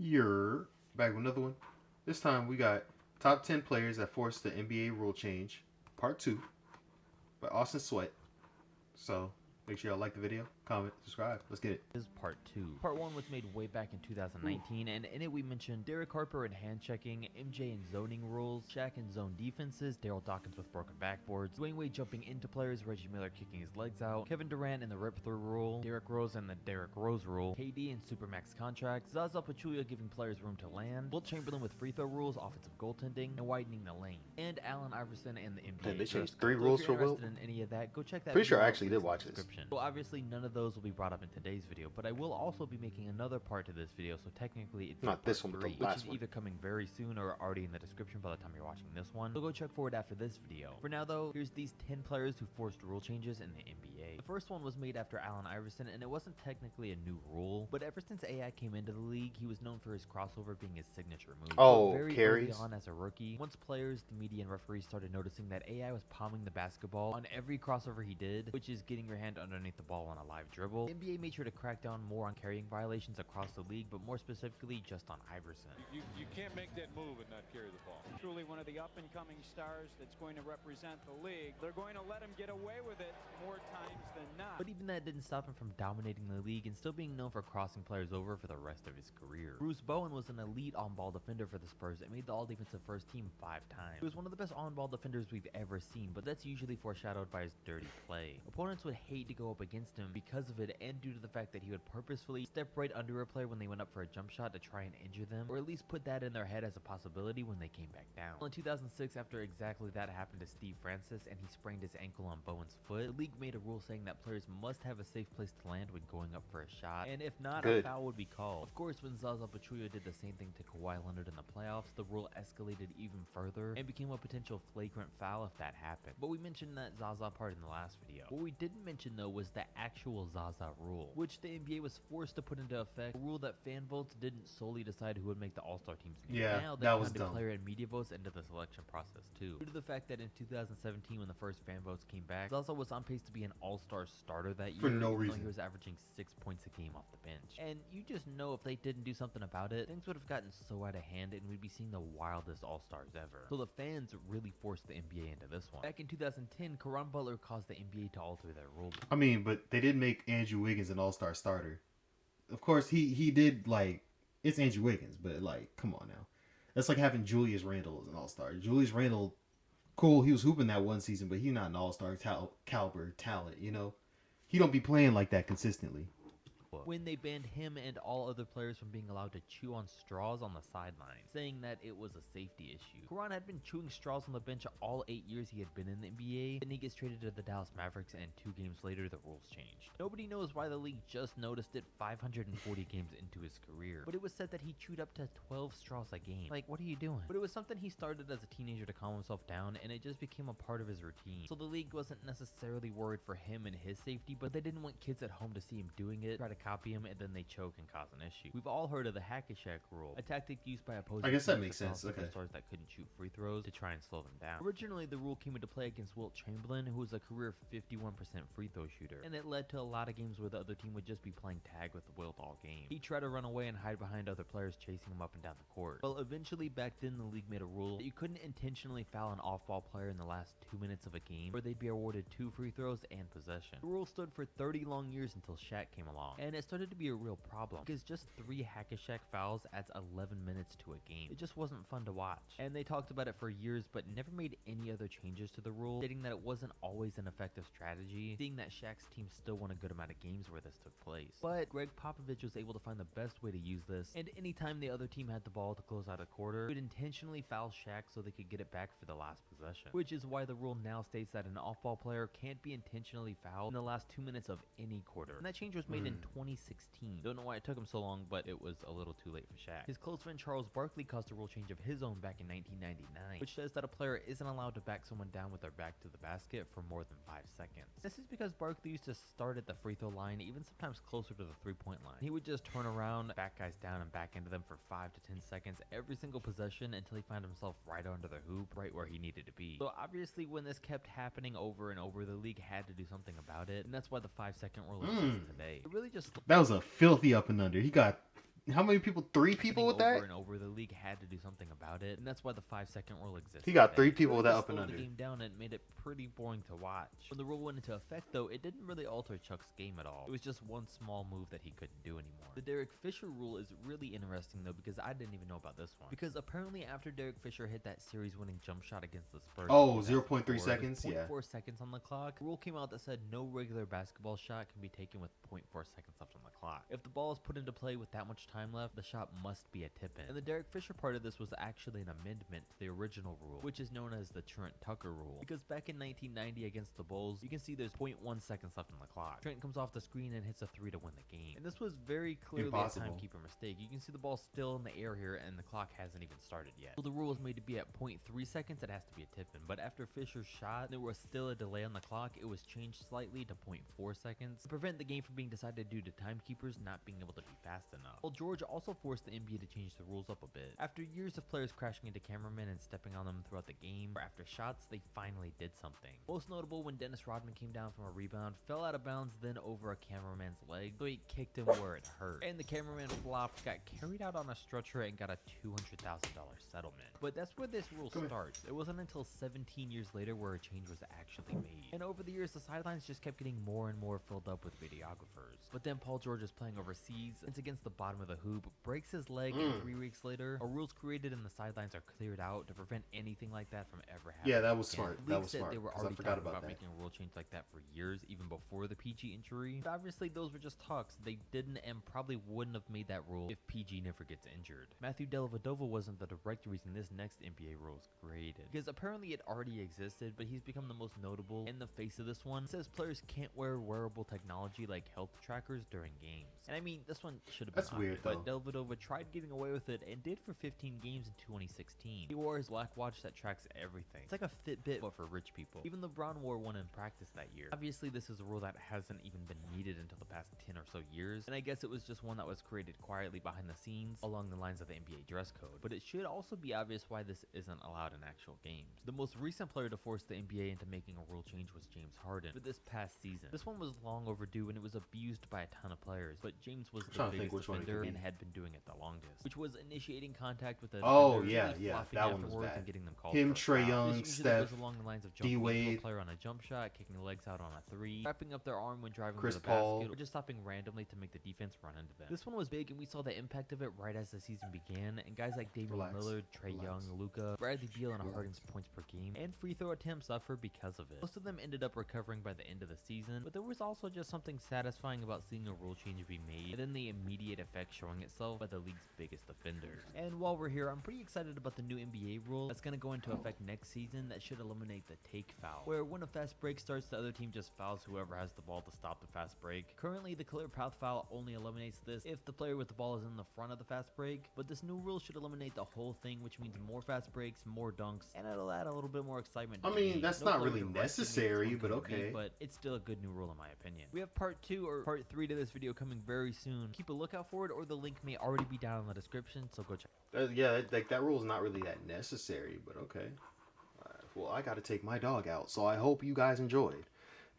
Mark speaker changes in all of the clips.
Speaker 1: You're back with another one. This time we got top 10 players that forced the NBA rule change, part 2 by Austin Sweat. So make sure y'all like the video, comment, subscribe. Let's get it.
Speaker 2: Is part 2. Part 1 was made way back in 2019, and in it we mentioned Derek Harper and hand checking, MJ and zoning rules, Shaq and zone defenses, Daryl Dawkins with broken backboards, Dwayne Wade jumping into players, Reggie Miller kicking his legs out, Kevin Durant and the rip-through rule, Derrick Rose and the Derrick Rose rule, KD and supermax contracts, Zaza Pachulia giving players room to land, Wilt Chamberlain with free throw rules, offensive goaltending, and widening the lane, and Allen Iverson and the NBA.
Speaker 1: Damn, they changed
Speaker 2: draft.
Speaker 1: 3
Speaker 2: So
Speaker 1: rules
Speaker 2: if
Speaker 1: for
Speaker 2: you're
Speaker 1: Wilt?
Speaker 2: interested in any of that, go check that
Speaker 1: Pretty sure
Speaker 2: video
Speaker 1: I
Speaker 2: out
Speaker 1: actually
Speaker 2: in
Speaker 1: did
Speaker 2: the
Speaker 1: watch this.
Speaker 2: description. So obviously none of those will be brought up in today's video, but I will also be making another part to this video, so technically it's
Speaker 1: Not this one,
Speaker 2: part
Speaker 1: but the
Speaker 2: 3,
Speaker 1: last
Speaker 2: which is
Speaker 1: one.
Speaker 2: either coming very soon or already in the description by the time you're watching this one. So go check for it after this video. For now though, here's these 10 players who forced rule changes in the NBA. The first one was made after Allen Iverson, and it wasn't technically a new rule, but ever since AI came into the league, he was known for his crossover being his signature move.
Speaker 1: Oh,
Speaker 2: But very
Speaker 1: carries?
Speaker 2: early on as a rookie, once players, the media, and referees started noticing that AI was palming the basketball on every crossover he did, which is getting your hand underneath the ball on a live dribble, the NBA made sure to crack down more on carrying violations across the league, but more specifically just on Iverson.
Speaker 3: You can't make that move and not carry the ball.
Speaker 4: Truly one of the up-and-coming stars that's going to represent the league. They're going to let him get away with it more times than not.
Speaker 2: But even that didn't stop him from dominating the league and still being known for crossing players over for the rest of his career. Bruce Bowen was an elite on-ball defender for the Spurs and made the all-defensive first team 5 times. He was one of the best on-ball defenders we've ever seen, but that's usually foreshadowed by his dirty play. Opponents would hate to go up against him because of it and due to the fact that he would purposefully step right under a player when they went up for a jump shot to try and injure them, or at least put that in their head as a possibility when they came back down. Well, in 2006, after exactly that happened to Steve Francis and he sprained his ankle on Bowen's foot, the league made a rule saying that players must have a safe place to land when going up for a shot, and if not, a
Speaker 1: Good.
Speaker 2: foul would be called. Of course, when Zaza Pachulia did the same thing to Kawhi Leonard in the playoffs, the rule escalated even further and became a potential flagrant foul if that happened. But we mentioned that Zaza part in the last video. What we didn't mention though was the actual Zaza rule, which the NBA was forced to put into effect, a rule that fan votes didn't solely decide who would make the All-Star teams.
Speaker 1: Yeah,
Speaker 2: Now
Speaker 1: that was
Speaker 2: counted
Speaker 1: dumb.
Speaker 2: player and media votes into the selection process too. Due to the fact that in 2017 when the first fan votes came back, Zaza was on pace to be an All-Star starter that year,
Speaker 1: For no
Speaker 2: even though
Speaker 1: reason.
Speaker 2: he was averaging 6 points a game off the bench. And you just know if they didn't do something about it, things would have gotten so out of hand and we'd be seeing the wildest All-Stars ever. So the fans really forced the NBA into this one. Back in 2010, Caron Butler caused the NBA to alter their rule.
Speaker 1: I mean, but they did make Andrew Wiggins an all-star starter. Of course, he did, like, it's Andrew Wiggins, but, like, come on now. That's like having Julius Randle as an all-star. Julius Randle, cool, he was hooping that one season, but he's not an all-star caliber talent, you know? He don't be playing like that consistently.
Speaker 2: When they banned him and all other players from being allowed to chew on straws on the sideline, saying that it was a safety issue. Caron had been chewing straws on the bench all 8 years he had been in the NBA, then he gets traded to the Dallas Mavericks, and 2 games later the rules changed. Nobody knows why the league just noticed it 540 games into his career, but it was said that he chewed up to 12 straws a game. Like, what are you doing? But it was something he started as a teenager to calm himself down, and it just became a part of his routine. So the league wasn't necessarily worried for him and his safety, but they didn't want kids at home to see him doing it, try to copy him, and then they choke and cause an issue. We've all heard of the hack-a-shack rule, a tactic used by opposing
Speaker 1: I guess that
Speaker 2: teams
Speaker 1: makes
Speaker 2: to cause
Speaker 1: sense, okay.
Speaker 2: superstars that couldn't shoot free throws to try and slow them down. Originally, the rule came into play against Wilt Chamberlain, who was a career 51% free throw shooter, and it led to a lot of games where the other team would just be playing tag with Wilt all game. He'd try to run away and hide behind other players chasing him up and down the court. Well, eventually back then the league made a rule that you couldn't intentionally foul an off-ball player in the last 2 minutes of a game, where they'd be awarded 2 free throws and possession. The rule stood for 30 long years until Shaq came along, and it started to be a real problem, because just 3 hack-a-shack fouls adds 11 minutes to a game. It just wasn't fun to watch. And they talked about it for years, but never made any other changes to the rule, stating that it wasn't always an effective strategy, seeing that Shaq's team still won a good amount of games where this took place. But Greg Popovich was able to find the best way to use this, and anytime the other team had the ball to close out a quarter, he would intentionally foul Shaq so they could get it back for the last possession. Which is why the rule now states that an off-ball player can't be intentionally fouled in the last 2 minutes of any quarter. And that change was made in 2016. Don't know why it took him so long, but it was a little too late for Shaq. His close friend Charles Barkley caused a rule change of his own back in 1999, which says that a player isn't allowed to back someone down with their back to the basket for more than 5 seconds. This is because Barkley used to start at the free throw line, even sometimes closer to the 3-point line. He would just turn around, back guys down, and back into them for 5 to 10 seconds every single possession until he found himself right under the hoop, right where he needed to be. So obviously when this kept happening over and over, the league had to do something about it, and that's why the 5-second rule exists today. It really just
Speaker 1: That was a filthy up and under. He got How many people? 3 people with
Speaker 2: over
Speaker 1: that?
Speaker 2: and over, the league had to do something about it, and that's why the 5-second rule exists.
Speaker 1: He got 3
Speaker 2: today.
Speaker 1: people with that
Speaker 2: Really
Speaker 1: up and
Speaker 2: slowed
Speaker 1: under.
Speaker 2: the game down and made it pretty boring to watch. When the rule went into effect, though, it didn't really alter Chuck's game at all. It was just one small move that he couldn't do anymore. The Derek Fisher rule is really interesting, though, because I didn't even know about this one. Because apparently after Derek Fisher hit that series-winning jump shot against the Spurs,
Speaker 1: Oh,
Speaker 2: in
Speaker 1: 0.3
Speaker 2: 2004,
Speaker 1: seconds?
Speaker 2: with
Speaker 1: Yeah.
Speaker 2: 0.4 seconds on the clock, a rule came out that said no regular basketball shot can be taken with 0.4 seconds left on the clock. If the ball is put into play with that much time left, the shot must be a tip-in. And the Derek Fisher part of this was actually an amendment to the original rule, which is known as the Trent Tucker rule. Because back in 1990 against the Bulls, you can see there's 0.1 seconds left on the clock. Trent comes off the screen and hits a 3 to win the game. And this was very clearly
Speaker 1: Impossible.
Speaker 2: a timekeeper mistake. You can see the ball still in the air here, and the clock hasn't even started yet. So the rule was made to be at 0.3 seconds, it has to be a tip-in. But after Fisher's shot, there was still a delay on the clock. It was changed slightly to 0.4 seconds to prevent the game from being decided due to timekeepers not being able to be fast enough. Well, George also forced the NBA to change the rules up a bit. After years of players crashing into cameramen and stepping on them throughout the game, or after shots, they finally did something. Most notable when Dennis Rodman came down from a rebound, fell out of bounds, then over a cameraman's leg, so he kicked him where it hurt. And the cameraman flopped, got carried out on a stretcher, and got a $200,000 settlement. But that's where this rule starts. It wasn't until 17 years later where a change was actually made. And over the years, the sidelines just kept getting more and more filled up with videographers. But then Paul George is playing overseas, it's against the bottom of the hoop, breaks his leg, and 3 weeks later, a rule's created and the sidelines are cleared out to prevent anything like that from ever happening.
Speaker 1: Yeah, that was
Speaker 2: again.
Speaker 1: smart.
Speaker 2: The
Speaker 1: That
Speaker 2: league
Speaker 1: was
Speaker 2: said
Speaker 1: smart,
Speaker 2: they were
Speaker 1: 'cause I
Speaker 2: already
Speaker 1: forgot
Speaker 2: talking
Speaker 1: about
Speaker 2: about
Speaker 1: that.
Speaker 2: making a rule change like that for years, even before the PG injury. But obviously, those were just talks. They didn't and probably wouldn't have made that rule if PG never gets injured. Matthew Dellavedova wasn't the direct reason this next NBA rule was created, because apparently it already existed, but he's become the most notable in the face of this one. It says players can't wear wearable technology like health trackers during games. And I mean, this one should have been
Speaker 1: That's
Speaker 2: obvious,
Speaker 1: weird,
Speaker 2: but
Speaker 1: though.
Speaker 2: Dellavedova tried getting away with it and did for 15 games in 2016. He wore his black watch that tracks everything. It's like a Fitbit, but for rich people. Even LeBron wore one in practice that year. Obviously, this is a rule that hasn't even been needed until the past 10 or so years, and I guess it was just one that was created quietly behind the scenes along the lines of the NBA dress code. But it should also be obvious why this isn't allowed in actual games. The most recent player to force the NBA into making a rule change was James Harden for this past season. This one was long overdue and it was abused by a ton of players, but James was the
Speaker 1: trying to think
Speaker 2: biggest
Speaker 1: which one it
Speaker 2: defender
Speaker 1: could
Speaker 2: and
Speaker 1: be.
Speaker 2: had been doing it the longest, which was initiating contact with the
Speaker 1: Oh,
Speaker 2: defender,
Speaker 1: yeah,
Speaker 2: really
Speaker 1: yeah,
Speaker 2: flopping
Speaker 1: that one was
Speaker 2: afterwards
Speaker 1: bad.
Speaker 2: and getting them called
Speaker 1: Him,
Speaker 2: for a
Speaker 1: Trae
Speaker 2: foul.
Speaker 1: Young,
Speaker 2: This usually goes
Speaker 1: Steph,
Speaker 2: along the lines of
Speaker 1: D.
Speaker 2: jumping into a
Speaker 1: Wade.
Speaker 2: player on a jump shot, kicking legs out on a 3, wrapping up their arm when driving
Speaker 1: Chris
Speaker 2: to the
Speaker 1: Paul.
Speaker 2: basket, or just stopping randomly to make the defense run into them. This one was big, and we saw the impact of it right as the season began, and guys like Damian
Speaker 1: Relax.
Speaker 2: Lillard, Trae
Speaker 1: Relax.
Speaker 2: Young, Luka, Bradley Beal, and
Speaker 1: Relax.
Speaker 2: Harden's points per game and free throw attempts suffered because of it. Most of them ended up recovering by the end of the season, but there was also just something satisfying about seeing a rule change be made, and then the immediate effect showing itself by the league's biggest offenders. And while we're here, I'm pretty excited about the new NBA rule that's going to go into effect next season that should eliminate the take foul, where when a fast break starts, the other team just fouls whoever has the ball to stop the fast break. Currently, the clear path foul only eliminates this if the player with the ball is in the front of the fast break, but this new rule should eliminate the whole thing, which means more fast breaks, more dunks, and it'll add a little bit more excitement to
Speaker 1: I
Speaker 2: the
Speaker 1: mean,
Speaker 2: game.
Speaker 1: that's
Speaker 2: No
Speaker 1: not
Speaker 2: player
Speaker 1: really
Speaker 2: directing me this
Speaker 1: necessary,
Speaker 2: one
Speaker 1: but
Speaker 2: couldn't be,
Speaker 1: okay.
Speaker 2: but it's still a good new rule in my opinion. We have part 2 or part 3 to this video coming very soon. Keep a lookout for it, or the link may already be down in the description, so go check.
Speaker 1: Yeah, like that rule is not really that necessary, but okay. Well, I got to take my dog out, so I hope you guys enjoyed.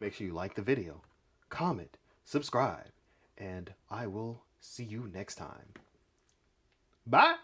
Speaker 1: Make sure you like the video, comment, subscribe, and I will see you next time. Bye!